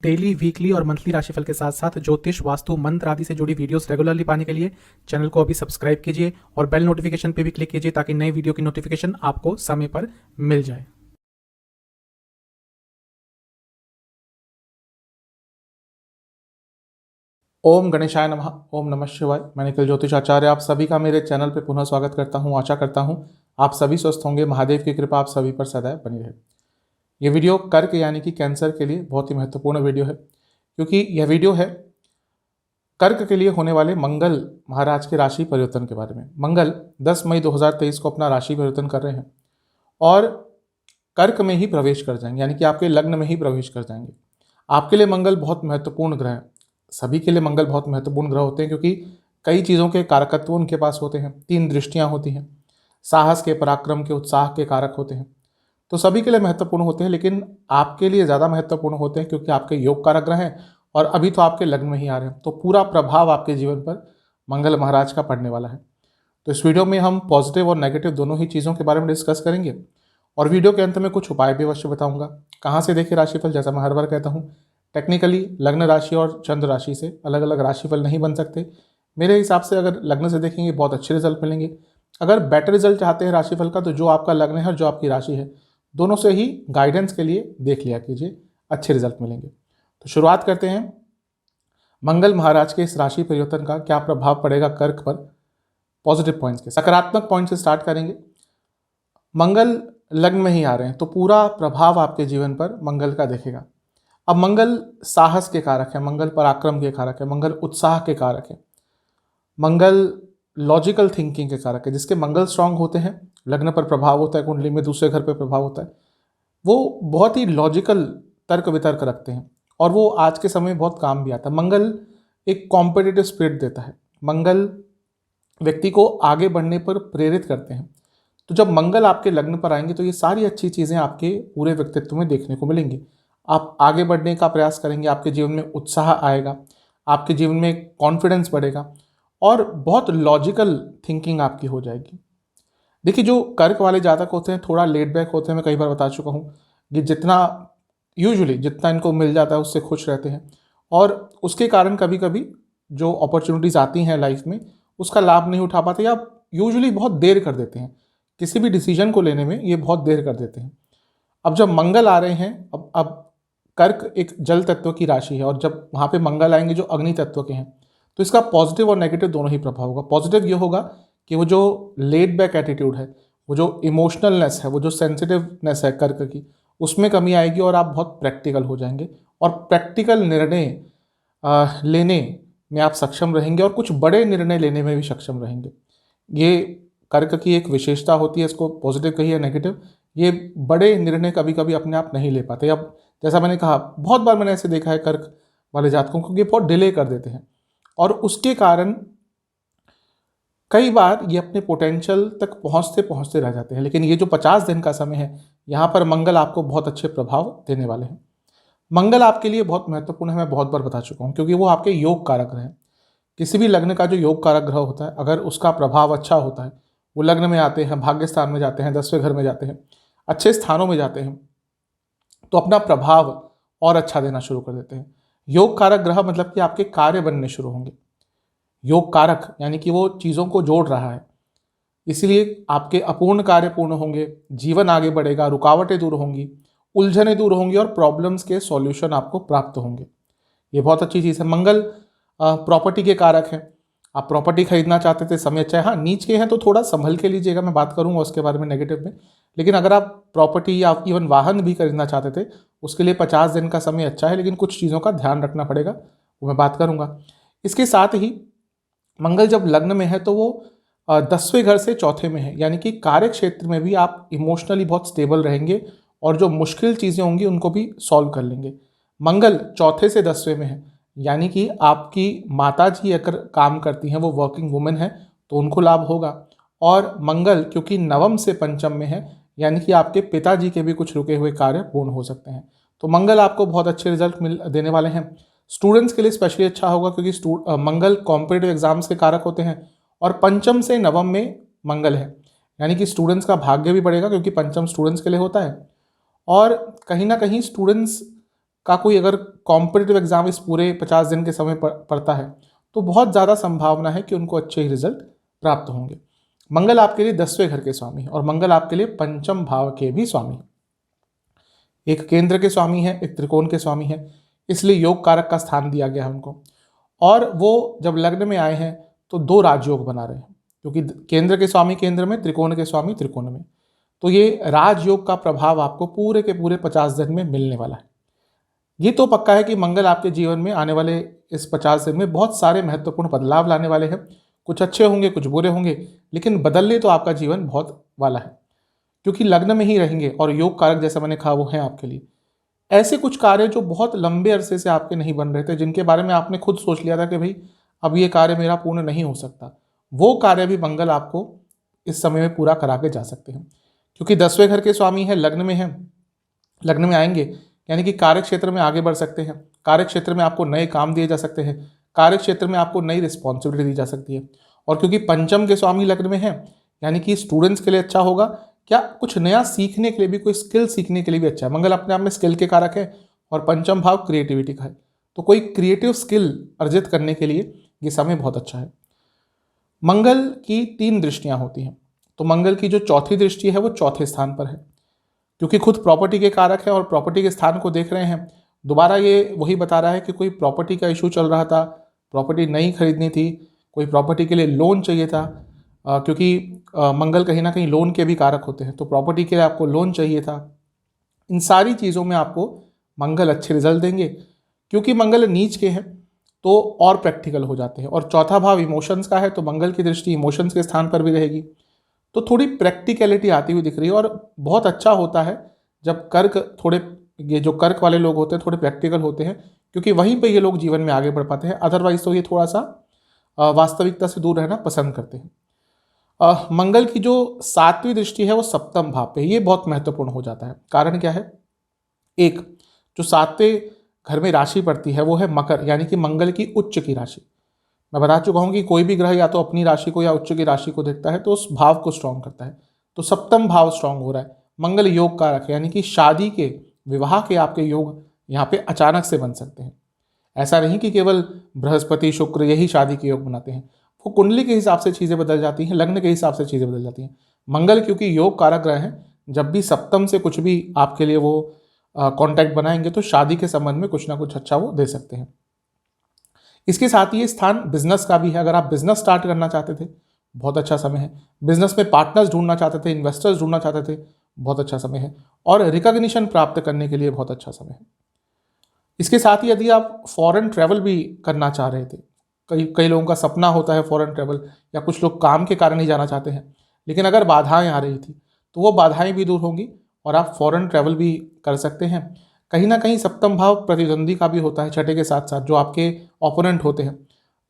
Daily, weekly और monthly राशिफल के साथ साथ ज्योतिष, वास्तु, मंत्र आदि से जुड़ी वीडियोस रेगुलरली पाने के लिए चैनल को अभी सब्सक्राइब कीजिए और बेल नोटिफिकेशन पे भी क्लिक कीजिए ताकि नई वीडियो की नोटिफिकेशन आपको समय पर मिल जाए। ओम गणेशाय नमः। ओम नमः शिवाय। मैं निखिल ज्योतिष आचार्य आप सभी का मेरे चैनल पे पुनः स्वागत करता हूं। आशा करता हूं आप सभी स्वस्थ होंगे। महादेव की कृपा आप सभी पर सदैव बनी रहे। ये वीडियो कर्क यानी कि कैंसर के लिए बहुत ही महत्वपूर्ण वीडियो है, क्योंकि यह वीडियो है कर्क के लिए होने वाले मंगल महाराज के राशि परिवर्तन के बारे में। मंगल 10 मई 2023 को अपना राशि परिवर्तन कर रहे हैं और कर्क में ही प्रवेश कर जाएंगे, यानी कि आपके लग्न में ही प्रवेश कर जाएंगे। आपके लिए मंगल बहुत महत्वपूर्ण ग्रह है। सभी के लिए मंगल बहुत महत्वपूर्ण ग्रह होते हैं, क्योंकि कई चीज़ों के कारकत्व उनके पास होते हैं। 3 दृष्टियां होती हैं, साहस के, पराक्रम के, उत्साह के कारक होते हैं। तो सभी के लिए महत्वपूर्ण होते हैं, लेकिन आपके लिए ज़्यादा महत्वपूर्ण होते हैं क्योंकि आपके योग कारक ग्रह हैं और अभी तो आपके लग्न में ही आ रहे हैं। तो पूरा प्रभाव आपके जीवन पर मंगल महाराज का पड़ने वाला है। तो इस वीडियो में हम पॉजिटिव और नेगेटिव दोनों ही चीज़ों के बारे में डिस्कस करेंगे और वीडियो के अंत में कुछ उपाय भी अवश्य बताऊंगा। कहाँ से देखें राशिफल, जैसा मैं हर बार कहता हूँ, टेक्निकली लग्न राशि और चंद्र राशि से अलग अलग राशिफल नहीं बन सकते। मेरे हिसाब से अगर लग्न से देखेंगे बहुत अच्छे रिजल्ट मिलेंगे। अगर बेटर रिजल्ट चाहते हैं राशिफल का, तो जो आपका लग्न है और जो आपकी राशि है, दोनों से ही गाइडेंस के लिए देख लिया कीजिए, अच्छे रिजल्ट मिलेंगे। तो शुरुआत करते हैं मंगल महाराज के इस राशि परिवर्तन का क्या प्रभाव पड़ेगा कर्क पर। पॉजिटिव पॉइंट्स के, सकारात्मक पॉइंट से स्टार्ट करेंगे। मंगल लग्न में ही आ रहे हैं तो पूरा प्रभाव आपके जीवन पर मंगल का देखेगा। अब मंगल साहस के कारक है, मंगल पराक्रम के कारक है, मंगल उत्साह के कारक है, मंगल लॉजिकल थिंकिंग के कारक है। जिसके मंगल स्ट्रांग होते हैं, लग्न पर प्रभाव होता है, कुंडली में दूसरे घर पर प्रभाव होता है, वो बहुत ही लॉजिकल तर्क वितर्क रखते हैं और वो आज के समय में बहुत काम भी आता है। मंगल एक कॉम्पिटिटिव स्पिरिट देता है। मंगल व्यक्ति को आगे बढ़ने पर प्रेरित करते हैं। तो जब मंगल आपके लग्न पर आएंगे तो ये सारी अच्छी चीज़ें आपके पूरे व्यक्तित्व में देखने को मिलेंगी। आप आगे बढ़ने का प्रयास करेंगे, आपके जीवन में उत्साह आएगा, आपके जीवन में कॉन्फिडेंस बढ़ेगा और बहुत लॉजिकल थिंकिंग आपकी हो जाएगी। देखिए, जो कर्क वाले जातक होते हैं थोड़ा लेट बैक होते हैं। मैं कई बार बता चुका हूँ कि जितना इनको मिल जाता है उससे खुश रहते हैं और उसके कारण कभी कभी जो अपॉर्चुनिटीज़ आती हैं लाइफ में उसका लाभ नहीं उठा पाते, या यूजुअली बहुत देर कर देते हैं। किसी भी डिसीजन को लेने में ये बहुत देर कर देते हैं। अब जब मंगल आ रहे हैं, अब कर्क एक जल तत्व की राशि है और जब वहाँ पे मंगल आएंगे जो अग्नि तत्व के हैं, तो इसका पॉजिटिव और नेगेटिव दोनों ही प्रभाव होगा। पॉजिटिव ये होगा कि वो जो लेड बैक एटीट्यूड है, वो जो इमोशनलनेस है, वो जो सेंसिटिवनेस है कर्क की, उसमें कमी आएगी और आप बहुत प्रैक्टिकल हो जाएंगे और प्रैक्टिकल निर्णय लेने में आप सक्षम रहेंगे और कुछ बड़े निर्णय लेने में भी सक्षम रहेंगे। ये कर्क की एक विशेषता होती है, इसको पॉजिटिव कहिए नेगेटिव। ये बड़े निर्णय कभी कभी अपने आप नहीं ले पाते। अब जैसा मैंने कहा, बहुत बार मैंने ऐसे देखा है कर्क वाले जातकों को, ये बहुत डिले कर देते हैं और उसके कारण कई बार ये अपने पोटेंशियल तक पहुंचते पहुंचते रह जाते हैं। लेकिन ये जो 50 दिन का समय है, यहाँ पर मंगल आपको बहुत अच्छे प्रभाव देने वाले हैं। मंगल आपके लिए बहुत महत्वपूर्ण है, मैं बहुत बार बता चुका हूँ, क्योंकि वो आपके योग कारक ग्रह हैं। किसी भी लग्न का जो योग कारक ग्रह होता है, अगर उसका प्रभाव अच्छा होता है, वो लग्न में आते हैं, भाग्य स्थान में जाते हैं, 10वें घर में जाते हैं, अच्छे स्थानों में जाते हैं, तो अपना प्रभाव और अच्छा देना शुरू कर देते हैं। योग कारक ग्रह मतलब कि आपके कार्य बनने शुरू होंगे। योग कारक यानी कि वो चीज़ों को जोड़ रहा है, इसलिए आपके अपूर्ण कार्य पूर्ण होंगे, जीवन आगे बढ़ेगा, रुकावटें दूर होंगी, उलझनें दूर होंगी और प्रॉब्लम्स के सॉल्यूशन आपको प्राप्त होंगे। ये बहुत अच्छी चीज़ है। मंगल प्रॉपर्टी के कारक हैं। आप प्रॉपर्टी खरीदना चाहते थे, समय अच्छा है। हाँ, नीच के हैं तो थोड़ा संभल के लीजिएगा, मैं बात करूंगा उसके बारे में नेगेटिव में। लेकिन अगर आप प्रॉपर्टी या इवन वाहन भी खरीदना चाहते थे, उसके लिए 50 दिन का समय अच्छा है, लेकिन कुछ चीज़ों का ध्यान रखना पड़ेगा, वो मैं बात करूंगा। इसके साथ ही मंगल जब लग्न में है तो वो 10वें घर से चौथे में है, यानी कि कार्य क्षेत्र में भी आप इमोशनली बहुत स्टेबल रहेंगे और जो मुश्किल चीज़ें होंगी उनको भी सॉल्व कर लेंगे। मंगल चौथे से 10वें में है, यानी कि आपकी माता जी अगर काम करती हैं, वो वर्किंग वुमेन है, तो उनको लाभ होगा। और मंगल क्योंकि नवम से पंचम में है, यानी कि आपके पिताजी के भी कुछ रुके हुए कार्य पूर्ण हो सकते हैं। तो मंगल आपको बहुत अच्छे रिजल्ट देने वाले हैं। स्टूडेंट्स के लिए स्पेशली अच्छा होगा, क्योंकि मंगल कॉम्पिटेटिव एग्जाम्स के कारक होते हैं और पंचम से नवम में मंगल है, यानी कि स्टूडेंट्स का भाग्य भी बढ़ेगा, क्योंकि पंचम स्टूडेंट्स के लिए होता है। और कहीं ना कहीं स्टूडेंट्स का कोई अगर कॉम्पिटिटिव एग्जाम इस पूरे 50 दिन के समय पड़ता है तो बहुत ज़्यादा संभावना है कि उनको अच्छे ही रिजल्ट प्राप्त होंगे। मंगल आपके लिए 10वें घर के स्वामी है और मंगल आपके लिए पंचम भाव के भी स्वामी है। एक केंद्र के स्वामी है, एक त्रिकोण के स्वामी है, इसलिए योग कारक का स्थान दिया गया है उनको। और वो जब लग्न में आए हैं तो 2 राजयोग बना रहे हैं, क्योंकि केंद्र के स्वामी केंद्र में, त्रिकोण के स्वामी त्रिकोण में। तो ये राजयोग का प्रभाव आपको पूरे के पूरे 50 दिन में मिलने वाला है। ये तो पक्का है कि मंगल आपके जीवन में आने वाले इस 50 दिन में बहुत सारे महत्वपूर्ण बदलाव लाने वाले हैं। कुछ अच्छे होंगे, कुछ बुरे होंगे, लेकिन बदलने तो आपका जीवन बहुत वाला है, क्योंकि लग्न में ही रहेंगे और योग कारक जैसा मैंने कहा वो है आपके लिए। ऐसे कुछ कार्य जो बहुत लंबे अरसे से आपके नहीं बन रहे थे, जिनके बारे में आपने खुद सोच लिया था कि भाई अब ये कार्य मेरा पूर्ण नहीं हो सकता, वो कार्य भी मंगल आपको इस समय में पूरा करा के जा सकते हैं। क्योंकि 10वें घर के स्वामी है, लग्न में है, लग्न में आएंगे यानी कि कार्य क्षेत्र में आगे बढ़ सकते हैं, कार्य क्षेत्र में आपको नए काम दिए जा सकते हैं, कार्य क्षेत्र में आपको नई रिस्पॉन्सिबिलिटी दी जा सकती है। और क्योंकि पंचम के स्वामी लग्न में है, यानी कि स्टूडेंट्स के लिए अच्छा होगा, क्या कुछ नया सीखने के लिए भी, कोई स्किल सीखने के लिए भी अच्छा है। मंगल अपने आप में स्किल के कारक है और पंचम भाव क्रिएटिविटी का है, तो कोई क्रिएटिव स्किल अर्जित करने के लिए ये समय बहुत अच्छा है। मंगल की 3 दृष्टियां होती हैं, तो मंगल की जो चौथी दृष्टि है वो चौथे स्थान पर है, क्योंकि खुद प्रॉपर्टी के कारक है और प्रॉपर्टी के स्थान को देख रहे हैं। दोबारा ये वही बता रहा है कि कोई प्रॉपर्टी का इशू चल रहा था, प्रॉपर्टी नहीं खरीदनी थी, कोई प्रॉपर्टी के लिए लोन चाहिए था, क्योंकि मंगल कहीं ना कहीं लोन के भी कारक होते हैं, तो प्रॉपर्टी के लिए आपको लोन चाहिए था। इन सारी चीज़ों में आपको मंगल अच्छे रिजल्ट देंगे। क्योंकि मंगल नीच के हैं तो और प्रैक्टिकल हो जाते हैं, और चौथा भाव इमोशंस का है, तो मंगल की दृष्टि इमोशंस के स्थान पर भी रहेगी, तो थोड़ी प्रैक्टिकलिटी आती हुई दिख रही है। और बहुत अच्छा होता है जब कर्क थोड़े, ये जो कर्क वाले लोग होते हैं थोड़े प्रैक्टिकल होते हैं, क्योंकि वहीं पे ये लोग जीवन में आगे बढ़ पाते हैं। अदरवाइज तो ये थोड़ा सा वास्तविकता से दूर रहना पसंद करते हैं। मंगल की जो 7वीं दृष्टि है वो सप्तम भाव पे, ये बहुत महत्वपूर्ण हो जाता है। कारण क्या है, एक जो 7वें घर में राशि पड़ती है वो है मकर, यानी कि मंगल की उच्च की राशि। मैं बता चुका हूँ कि कोई भी ग्रह या तो अपनी राशि को या उच्च की राशि को देखता है तो उस भाव को स्ट्रॉन्ग करता है। तो सप्तम भाव स्ट्रॉन्ग हो रहा है, मंगल योग कारक है, यानी कि शादी के, विवाह के आपके योग यहाँ पे अचानक से बन सकते हैं। ऐसा नहीं कि केवल बृहस्पति शुक्र यही शादी के योग बनाते हैं, वो कुंडली के हिसाब से चीज़ें बदल जाती हैं, लग्न के हिसाब से चीज़ें बदल जाती हैं। मंगल क्योंकि योग कारक ग्रह हैं, जब भी सप्तम से कुछ भी आपके लिए वो कॉन्टैक्ट बनाएंगे तो शादी के संबंध में कुछ ना कुछ अच्छा वो दे सकते हैं। इसके साथ ही ये स्थान बिजनेस का भी है। अगर आप बिजनेस स्टार्ट करना चाहते थे, बहुत अच्छा समय है। बिजनेस में पार्टनर्स ढूंढना चाहते थे, इन्वेस्टर्स ढूंढना चाहते थे, बहुत अच्छा समय है। और रिकॉग्निशन प्राप्त करने के लिए बहुत अच्छा समय है। इसके साथ ही यदि आप फॉरेन ट्रैवल भी करना चाह रहे थे, कई लोगों का सपना होता है फॉरेन ट्रैवल, या कुछ लोग काम के कारण ही जाना चाहते हैं, लेकिन अगर बाधाएं आ रही थी तो वो बाधाएं भी दूर होंगी और आप फॉरेन ट्रैवल भी कर सकते हैं। कहीं ना कहीं सप्तम भाव प्रतिद्वंदी का भी होता है, छठे के साथ साथ जो आपके ओपोनेंट होते हैं।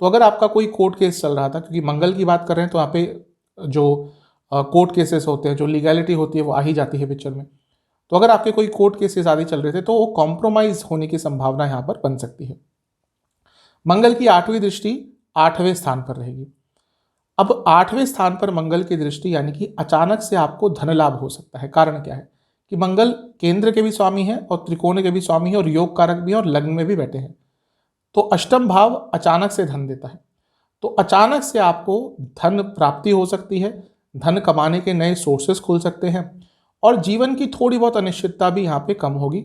तो अगर आपका कोई कोर्ट केस चल रहा था, क्योंकि मंगल की बात कर रहे हैं तो यहाँ पे जो कोर्ट केसेस होते हैं, जो लीगैलिटी होती है वो आ ही जाती है पिक्चर में। तो अगर आपके कोई कोर्ट केसेस आदि चल रहे थे तो वो कॉम्प्रोमाइज होने की संभावना यहाँ पर बन सकती है। मंगल की 8वीं दृष्टि 8वें स्थान पर रहेगी। अब 8वें स्थान पर मंगल की दृष्टि, यानी कि अचानक से आपको धन लाभ हो सकता है। कारण क्या है कि मंगल केंद्र के भी स्वामी है और त्रिकोण के भी स्वामी है और योग कारक भी है और लग्न में भी बैठे हैं। तो अष्टम भाव अचानक से धन देता है, तो अचानक से आपको धन प्राप्ति हो सकती है, धन कमाने के नए सोर्सेस खुल सकते हैं और जीवन की थोड़ी बहुत अनिश्चितता भी यहाँ पे कम होगी।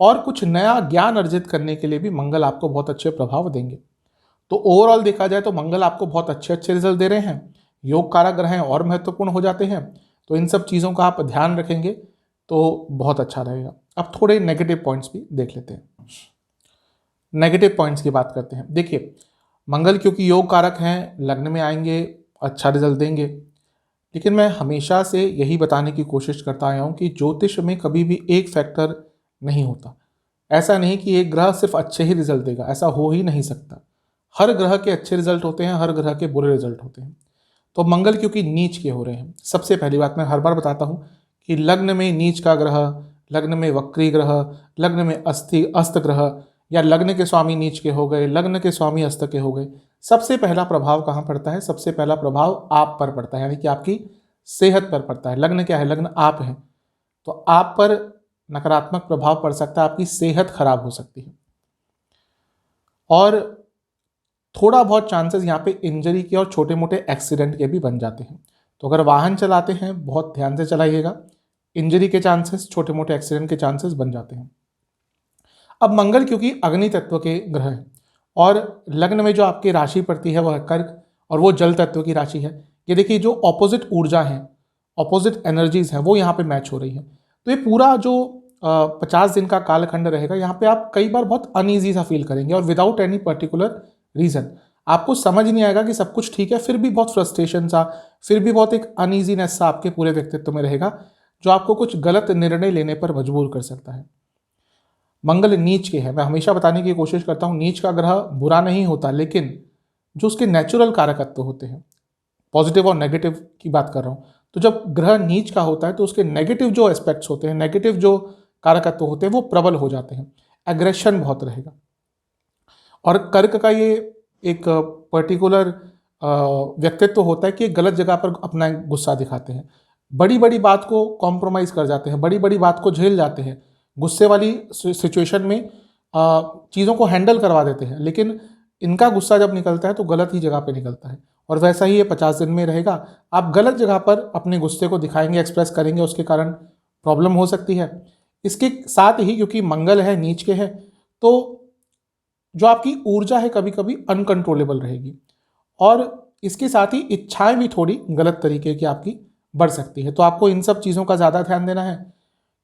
और कुछ नया ज्ञान अर्जित करने के लिए भी मंगल आपको बहुत अच्छे प्रभाव देंगे। तो ओवरऑल देखा जाए तो मंगल आपको बहुत अच्छे अच्छे रिजल्ट दे रहे हैं। योग कारक ग्रह हैं और महत्वपूर्ण हो जाते हैं, तो इन सब चीज़ों का आप ध्यान रखेंगे तो बहुत अच्छा रहेगा। अब थोड़े नेगेटिव पॉइंट्स भी देख लेते हैं। नेगेटिव पॉइंट्स की बात करते हैं। देखिए, मंगल क्योंकि योग कारक हैं, लग्न में आएंगे, अच्छा रिजल्ट देंगे, लेकिन मैं हमेशा से यही बताने की कोशिश करता आया हूँ कि ज्योतिष में कभी भी एक फैक्टर नहीं होता। ऐसा नहीं कि एक ग्रह सिर्फ अच्छे ही रिजल्ट देगा, ऐसा हो ही नहीं सकता। हर ग्रह के अच्छे रिजल्ट होते हैं, हर ग्रह के बुरे रिजल्ट होते हैं। तो मंगल क्योंकि नीच के हो रहे हैं, सबसे पहली बात मैं हर बार बताता हूँ कि लग्न में नीच का ग्रह, लग्न में वक्री ग्रह, लग्न में अस्त ग्रह, या लग्न के स्वामी नीच के हो गए, लग्न के स्वामी अस्त के हो गए, सबसे पहला प्रभाव कहाँ पड़ता है? सबसे पहला प्रभाव आप पर पड़ता है, यानी कि आपकी सेहत पर पड़ता है। लग्न क्या है? लग्न आप हैं, तो आप पर नकारात्मक प्रभाव पड़ सकता है, आपकी सेहत खराब हो सकती है और थोड़ा बहुत चांसेस यहाँ पे इंजरी के और छोटे मोटे एक्सीडेंट के भी बन जाते हैं। तो अगर वाहन चलाते हैं बहुत ध्यान से चलाइएगा, इंजरी के चांसेस, छोटे मोटे एक्सीडेंट के चांसेस बन जाते हैं। अब मंगल क्योंकि अग्नि तत्व के ग्रह है और लग्न में जो आपकी राशि पड़ती है वह कर्क और वो जल तत्व की राशि है। ये देखिए जो ऑपोजिट ऊर्जा है, ऑपोजिट एनर्जीज हैं वो यहाँ पे मैच हो रही है। तो ये पूरा जो 50 दिन का कालखंड रहेगा, यहाँ पे आप कई बार बहुत अनईजी सा फील करेंगे और विदाउट एनी पर्टिकुलर रीजन आपको समझ नहीं आएगा कि सब कुछ ठीक है, फिर भी बहुत फ्रस्ट्रेशन सा, फिर भी बहुत एक अनईजीनेस सा आपके पूरे व्यक्तित्व में रहेगा जो आपको कुछ गलत निर्णय लेने पर मजबूर कर सकता है। मंगल नीच के है, मैं हमेशा बताने की कोशिश करता हूँ नीच का ग्रह बुरा नहीं होता, लेकिन जो उसके नेचुरल कारकत्व होते हैं, पॉजिटिव और नेगेटिव की बात कर रहा हूँ, तो जब ग्रह नीच का होता है तो उसके नेगेटिव जो एस्पेक्ट्स होते हैं, नेगेटिव जो कारकत्व होते हैं वो प्रबल हो जाते हैं, एग्रेशन बहुत रहेगा। और कर्क का ये एक पर्टिकुलर व्यक्तित्व होता है कि गलत जगह पर अपना गुस्सा दिखाते हैं, बड़ी बड़ी बात को कॉम्प्रोमाइज़ कर जाते हैं, बड़ी बड़ी बात को झेल जाते हैं, गुस्से वाली सिचुएशन में चीज़ों को हैंडल करवा देते हैं, लेकिन इनका गुस्सा जब निकलता है तो गलत ही जगह पे निकलता है। और वैसा ही ये 50 दिन में रहेगा, आप गलत जगह पर अपने गुस्से को दिखाएंगे, एक्सप्रेस करेंगे, उसके कारण प्रॉब्लम हो सकती है। इसके साथ ही क्योंकि मंगल है, नीच के है, तो जो आपकी ऊर्जा है कभी कभी अनकंट्रोलेबल रहेगी और इसके साथ ही इच्छाएं भी थोड़ी गलत तरीके की आपकी बढ़ सकती है। तो आपको इन सब चीज़ों का ज़्यादा ध्यान देना है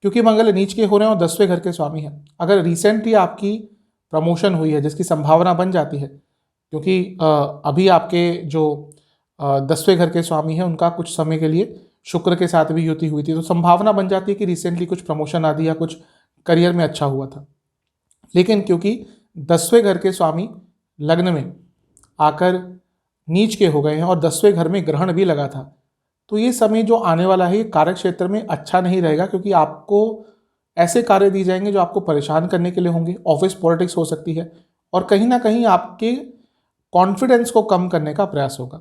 क्योंकि मंगल नीच के हो रहे हैं और 10वें घर के स्वामी हैं। अगर रिसेंटली आपकी प्रमोशन हुई है जिसकी संभावना बन जाती है, क्योंकि अभी आपके जो 10वें घर के स्वामी हैं उनका कुछ समय के लिए शुक्र के साथ भी युति हुई थी, तो संभावना बन जाती है कि रिसेंटली कुछ प्रमोशन आदि या कुछ करियर में अच्छा हुआ था। लेकिन क्योंकि 10वें घर के स्वामी लग्न में आकर नीच के हो गए हैं और 10वें घर में ग्रहण भी लगा था, तो ये समय जो आने वाला है कार्य क्षेत्र में अच्छा नहीं रहेगा, क्योंकि आपको ऐसे कार्य दिए जाएंगे जो आपको परेशान करने के लिए होंगे। ऑफिस पॉलिटिक्स हो सकती है और कहीं ना कहीं आपके कॉन्फिडेंस को कम करने का प्रयास होगा,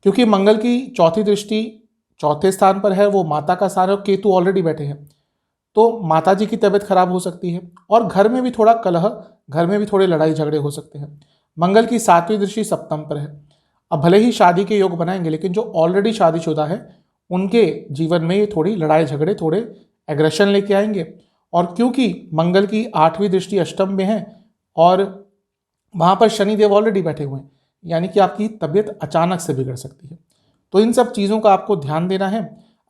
क्योंकि मंगल की चौथी दृष्टि चौथे स्थान पर है, वो माता का स्थान है और केतु ऑलरेडी बैठे हैं, तो माता जी की तबीयत खराब हो सकती है और घर में भी थोड़ा कलह, घर में भी थोड़े लड़ाई झगड़े हो सकते हैं। मंगल की 7वीं दृष्टि सप्तम पर है। अब भले ही शादी के योग बनाएंगे, लेकिन जो ऑलरेडी शादीशुदा है उनके जीवन में ये थोड़ी लड़ाई झगड़े, थोड़े एग्रेशन लेके आएंगे। और क्योंकि मंगल की 8वीं दृष्टि अष्टम में है और वहाँ पर शनिदेव ऑलरेडी बैठे हुए हैं, यानी कि आपकी तबीयत अचानक से बिगड़ सकती है। तो इन सब चीज़ों का आपको ध्यान देना है।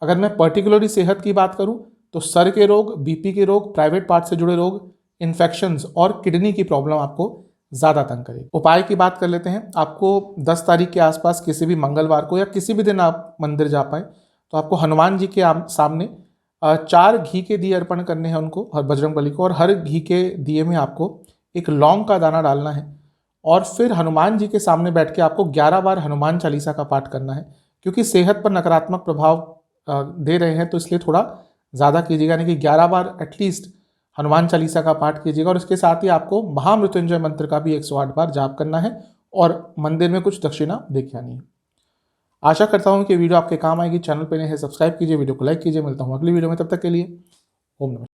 अगर मैं पर्टिकुलरली सेहत की बात करूँ तो सर के रोग, बीपी के रोग, प्राइवेट पार्ट से जुड़े रोग, इन्फेक्शंस और किडनी की प्रॉब्लम आपको ज़्यादा तंग करेगी। उपाय की बात कर लेते हैं। आपको 10 तारीख के आसपास किसी भी मंगलवार को या किसी भी दिन आप मंदिर जा पाए तो आपको हनुमान जी के सामने 4 घी के दिए अर्पण करने हैं उनको, हर बजरंगबली को, और हर घी के दिए में आपको एक लौंग का दाना डालना है और फिर हनुमान जी के सामने बैठ के आपको 11 बार हनुमान चालीसा का पाठ करना है। क्योंकि सेहत पर नकारात्मक प्रभाव दे रहे हैं तो इसलिए थोड़ा ज़्यादा कीजिएगा, यानी कि 11 बार एटलीस्ट हनुमान चालीसा का पाठ कीजिएगा। और इसके साथ ही आपको महामृत्युंजय मंत्र का भी 108 बार जाप करना है और मंदिर में कुछ दक्षिणा देके आनी है। आशा करता हूँ कि वीडियो आपके काम आएगी। चैनल पर नए हैं सब्सक्राइब कीजिए, वीडियो को लाइक कीजिए। मिलता हूँ अगली वीडियो में, तब तक के लिए ओम नमः।